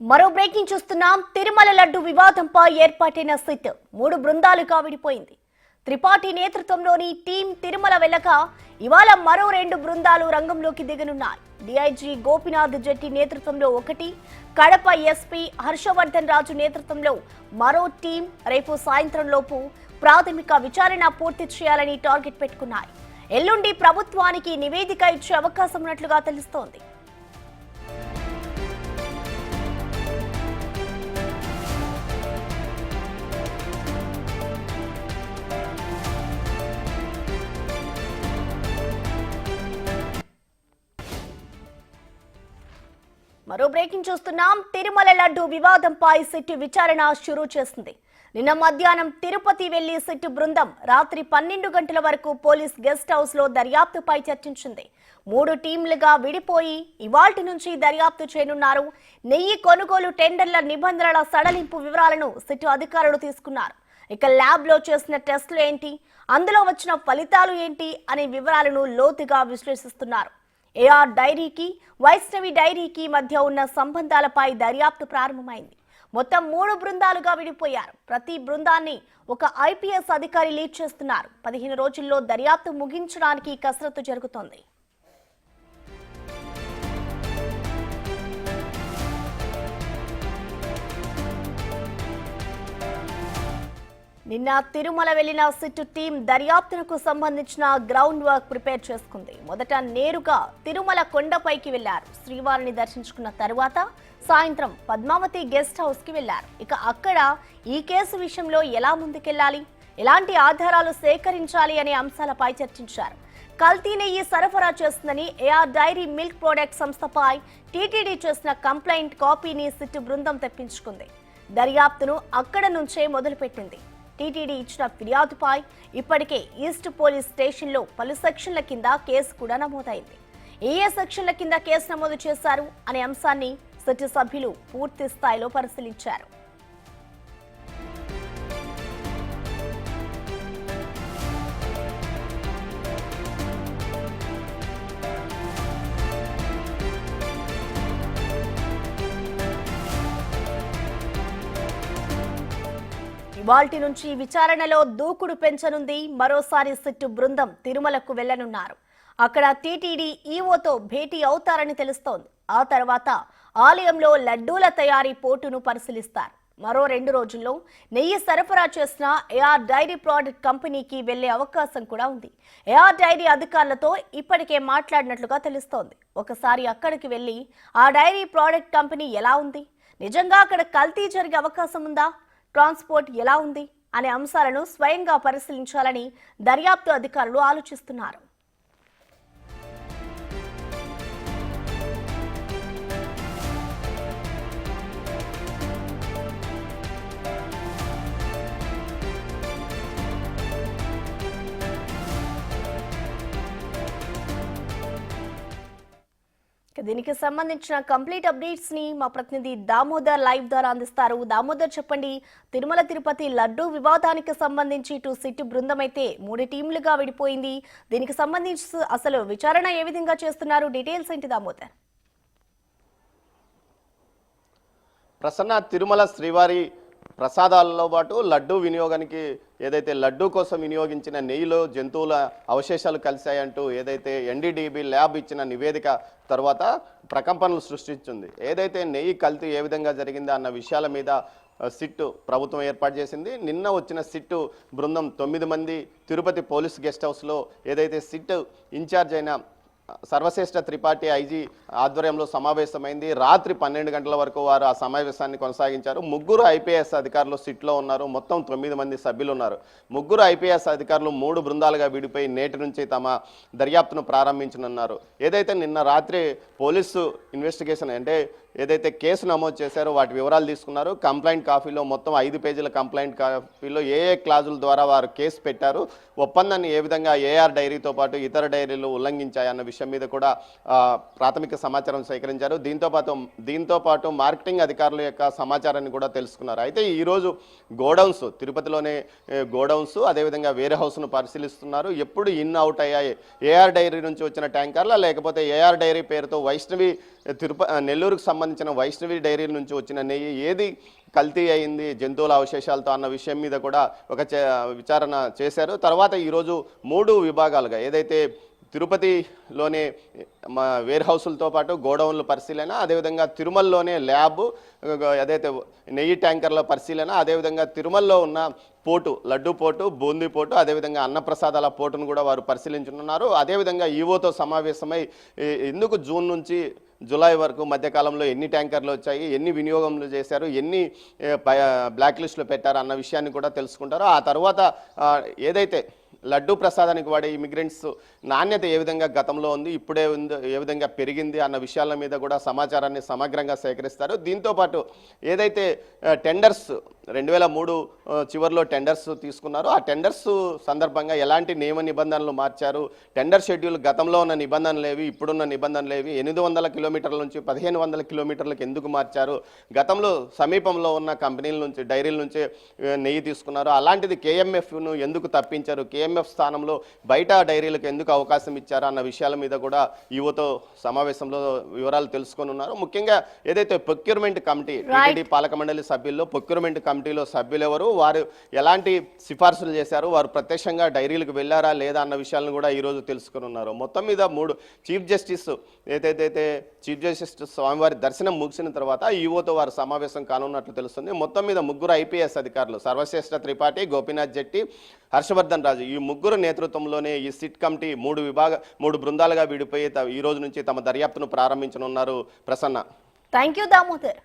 మరో బ్రేకింగ్ చూస్తున్నాం. తిరుమల లడ్డు వివాదంపై ఏర్పాటైన సిట్ 3 బృందాలుగా విడిపోయింది. త్రిపాఠి నేతృత్వంలోని టీం తిరుమల వెళ్ళక ఇవాళ మరో 2 బృందాలు రంగంలోకి దిగనున్నాయి. డిఐజీ గోపినాథ్ జెట్టి నేతృత్వంలో ఒకటి, కడప ఎస్పీ హర్షవర్ధన్ రాజు నేతృత్వంలో మరో టీం రేపు సాయంత్రం లోపు ప్రాథమిక విచారణ పూర్తి చేయాలని టార్గెట్ పెట్టుకున్నాయి. ఎల్లుండి ప్రభుత్వానికి నివేదిక ఇచ్చే అవకాశం ఉన్నట్లుగా తెలుస్తోంది. మరో బ్రేకింగ్ చూస్తున్నాం. తిరుమల లడ్డు వివాదంపై సిట్ విచారణ షురూ చేసింది. నిన్న మధ్యాహ్నం తిరుపతి వెళ్లి సిట్ బృందం రాత్రి 12 గంటల వరకు పోలీస్ గెస్ట్ హౌస్ లో దర్యాప్తుపై చర్చించింది. 3 టీంలుగా విడిపోయి ఇవాల్టి నుంచి దర్యాప్తు చేయనున్నారు. నెయ్యి కొనుగోలు టెండర్ల నిబంధనల సడలింపు వివరాలను సిట్ అధికారులు తీసుకున్నారు. ఇక ల్యాబ్ లో చేసిన టెస్టులు ఏంటి, అందులో వచ్చిన ఫలితాలు ఏంటి అనే వివరాలను లోతుగా విశ్లేషిస్తున్నారు. ఏఆర్ డైరీకి వైష్ణవి డైరీకి మధ్య ఉన్న సంబంధాలపై దర్యాప్తు ప్రారంభమైంది. మొత్తం 3 బృందాలుగా విడిపోయారు. ప్రతి బృందాన్ని ఒక ఐపీఎస్ అధికారి లీడ్ చేస్తున్నారు. 15 రోజుల్లో దర్యాప్తు ముగించడానికి కసరత్తు జరుగుతోంది. నిన్న తిరుమల వెళ్లిన సిట్ టీం దర్యాప్తునకు సంబంధించిన గ్రౌండ్ వర్క్ ప్రిపేర్ చేసుకుంది. మొదట నేరుగా తిరుమల కొండపైకి వెళ్లారు. శ్రీవారిని దర్శించుకున్న తరువాత సాయంత్రం పద్మావతి గెస్ట్ హౌస్ కి వెళ్లారు. ఇక అక్కడ ఈ కేసు విషయంలో ఎలా ముందుకెళ్లాలి, ఎలాంటి ఆధారాలు సేకరించాలి అనే అంశాలపై చర్చించారు. కల్తీ నెయ్యి సరఫరా చేస్తుందని ఏఆర్ డైరీ మిల్క్ ప్రొడక్ట్ సంస్థపై టీటీడీ చేసిన కంప్లైంట్ కాపీని సిట్ బృందం తెప్పించుకుంది. దర్యాప్తును అక్కడ నుంచే మొదలుపెట్టింది. టీటీడీ ఇచ్చిన ఫిర్యాదుపై ఇప్పటికే ఈస్ట్ పోలీస్ స్టేషన్లో పలు సెక్షన్ల కింద కేసు కూడా నమోదైంది. ఏ సెక్షన్ల కింద కేసు నమోదు చేశారు అనే అంశాన్ని సిట్ సభ్యులు పూర్తి స్థాయిలో పరిశీలించారు. ఇవాల్టి నుంచి విచారణలో దూకుడు పెంచనుంది. మరోసారి సిట్ బృందం తిరుమలకు వెళ్లనున్నారు. అక్కడ టీటీడీ ఈవోతో భేటీ అవుతారని తెలుస్తోంది. ఆ తర్వాత ఆలయంలో లడ్డూల తయారీ పోర్టును పరిశీలిస్తారు. మరో 2 రోజుల్లో నెయ్యి సరఫరా చేసిన ఏఆర్ డైరీ ప్రోడక్ట్ కంపెనీకి వెళ్లే అవకాశం కూడా ఉంది. ఏఆర్ డైరీ అధికారులతో ఇప్పటికే మాట్లాడినట్లుగా తెలుస్తోంది. ఒకసారి అక్కడికి వెళ్లి ఆ డైరీ ప్రోడక్ట్ కంపెనీ ఎలా ఉంది, నిజంగా అక్కడ కల్తీ జరిగే అవకాశం ఉందా, ట్రాన్స్పోర్ట్ ఎలా ఉంది అనే అంశాలను స్వయంగా పరిశీలించాలని దర్యాప్తు అధికారులు ఆలోచిస్తున్నారు. దీనికి సంబంధించిన కంప్లీట్ అప్డేట్స్ ని మా ప్రతినిధి దామోదర్ లైవ్ ద్వారా అందిస్తారు. దామోదర్, చెప్పండి, తిరుమల తిరుపతి లడ్డు వివాదానికి సంబంధించి ఇటు సిట్ బృందం అయితే 3 టీంలుగా విడిపోయింది. దీనికి సంబంధించి అసలు విచారణ ఏ విధంగా చేస్తున్నారు, డీటెయిల్స్ ఏంటి దామోదర్? ప్రసన్న, తిరుమల శ్రీవారి ప్రసాదాలలో పాటు లడ్డు వినియోగానికి ఏదైతే లడ్డు కోసం వినియోగించిన నెయ్యిలో జంతువుల అవశేషాలు కలిశాయంటూ ఏదైతే ఎన్డీడీబీ ల్యాబ్ ఇచ్చిన నివేదిక తర్వాత ప్రకంపనలు సృష్టించింది. ఏదైతే నెయ్యి కల్తీ ఏ విధంగా జరిగిందా అన్న విషయాల మీద సిట్ ప్రభుత్వం ఏర్పాటు చేసింది. నిన్న వచ్చిన సిట్ బృందం 9 మంది తిరుపతి పోలీస్ గెస్ట్ హౌస్లో ఏదైతే సిట్ ఇన్ఛార్జ్ అయిన సర్వశ్రేష్ఠ త్రిపాఠి ఐజీ ఆధ్వర్యంలో సమావేశమైంది. రాత్రి 12 గంటల వరకు వారు ఆ సమావేశాన్ని కొనసాగించారు. 3 ఐపీఎస్ అధికారులు సిట్లో ఉన్నారు. మొత్తం 9 మంది సభ్యులు ఉన్నారు. 3 ఐపీఎస్ అధికారులు 3 బృందాలుగా విడిపోయి నేటి నుంచి తమ దర్యాప్తును ప్రారంభించనున్నారు. ఏదైతే నిన్న రాత్రి పోలీసు ఇన్వెస్టిగేషన్ అంటే ఏదైతే కేసు నమోదు చేశారో వాటి వివరాలు తీసుకున్నారు. కంప్లైంట్ కాపీలో మొత్తం 5 పేజీల కంప్లైంట్ కాపీలో ఏ క్లాజుల ద్వారా వారు కేసు పెట్టారు, ఒప్పందాన్ని ఏ విధంగా ఏఆర్ డైరీతో పాటు ఇతర డైరీలు ఉల్లంఘించాయన్న విషయం మీద కూడా ప్రాథమిక సమాచారం సేకరించారు. దీంతో పాటు మార్కెటింగ్ అధికారుల యొక్క సమాచారాన్ని కూడా తెలుసుకున్నారు. అయితే ఈరోజు గోడౌన్స్, తిరుపతిలోనే గోడౌన్స్, అదేవిధంగా వేరే హౌస్ను పరిశీలిస్తున్నారు. ఎప్పుడు ఇన్ అవుట్ అయ్యాయి, ఏఆర్ డైరీ నుంచి వచ్చిన ట్యాంకర్లా లేకపోతే ఏఆర్ డైరీ పేరుతో వైష్ణవి నెల్లూరుకు సంబంధించి సంబంధించిన వైష్ణవి డైరీ నుంచి వచ్చిన నెయ్యి ఏది కల్తీ అయింది జంతువుల అవశేషాలతో అన్న విషయం మీద కూడా ఒక విచారణ చేశారు. తర్వాత ఈరోజు 3 విభాగాలుగా ఏదైతే తిరుపతిలోనే మా వేర్ హౌసులతో పాటు గోడౌన్ల పరిశీలన, అదేవిధంగా తిరుమలలోనే ల్యాబ్, ఏదైతే నెయ్యి ట్యాంకర్ల పరిశీలన, అదేవిధంగా తిరుమలలో ఉన్న port laddu port, boondi port, అదేవిధంగా అన్నప్రసాదాల పోర్టును కూడా వారు పరిశీలించనున్నారు. అదేవిధంగా ఈవోతో సమావేశమై ఎందుకు జూన్ నుంచి జూలై వరకు మధ్యకాలంలో ఎన్ని ట్యాంకర్లు వచ్చాయి, ఎన్ని వినియోగంలు చేశారు, ఎన్ని బ్లాక్ లిస్టులో పెట్టారు అన్న విషయాన్ని కూడా తెలుసుకుంటారు. ఆ తర్వాత ఏదైతే లడ్డు ప్రసాదానికి వాడే ఇమిగ్రెంట్స్ నాణ్యత ఏ విధంగా గతంలో ఉంది, ఇప్పుడే ఉంది, ఏ విధంగా పెరిగింది అన్న విషయాల మీద కూడా సమాచారాన్ని సమగ్రంగా సేకరిస్తారు. దీంతోపాటు ఏదైతే టెండర్స్ 2003 చివరిలో టెండర్స్ తీసుకున్నారో ఆ టెండర్స్ సందర్భంగా ఎలాంటి నియమ నిబంధనలు మార్చారు, టెండర్ షెడ్యూల్ గతంలో ఉన్న నిబంధనలు ఏవి, ఇప్పుడున్న నిబంధనలు ఏవి, 800 కిలోమీటర్ల నుంచి 1500 కిలోమీటర్లకు ఎందుకు మార్చారు, గతంలో సమీపంలో ఉన్న కంపెనీల నుంచి డైరీల నుంచి నెయ్యి తీసుకున్నారు, అలాంటిది కేఎంఎఫ్ను ఎందుకు తప్పించారు, కేఎంఎఫ్ స్థానంలో బయట డైరీలకు ఎందుకు అవకాశం ఇచ్చారు అన్న విషయాల మీద కూడా ఈవోతో సమావేశంలో వివరాలు తెలుసుకొని ఉన్నారు. ముఖ్యంగా ఏదైతే ప్రొక్యూర్మెంట్ కమిటీ టీటీడీ పాలక మండలి సభ్యుల్లో ప్రొక్యూర్మెంట్ కమిటీలో సభ్యులు ఎవరు, వారు ఎలాంటి సిఫార్సులు చేశారు, వారు ప్రత్యక్షంగా డైరీలకు వెళ్ళారా లేదా అన్న విషయాలను కూడా ఈరోజు తెలుసుకుని ఉన్నారు. మొత్తం మీద 3 చీఫ్ జస్టిస్ ఏదైతే చీఫ్ జస్టిస్ స్వామివారి దర్శనం ముగిసిన తర్వాత ఈవోతో వారు సమావేశం కానున్నట్లు తెలుస్తుంది. మొత్తం మీద 3 ఐపీఎస్ అధికారులు సర్వశ్రేష్ఠ త్రిపాఠి, గోపీనాథ్ జెట్టి, హర్షవర్ధన్ రాజు ఈ 3 నేతృత్వంలోనే ఈ సిట్ కమిటీ 3 బృందాలుగా విడిపోయి ఈ రోజు నుంచి తమ దర్యాప్తును ప్రారంభించనున్నారు. ప్రసన్న. Thank you Damodar.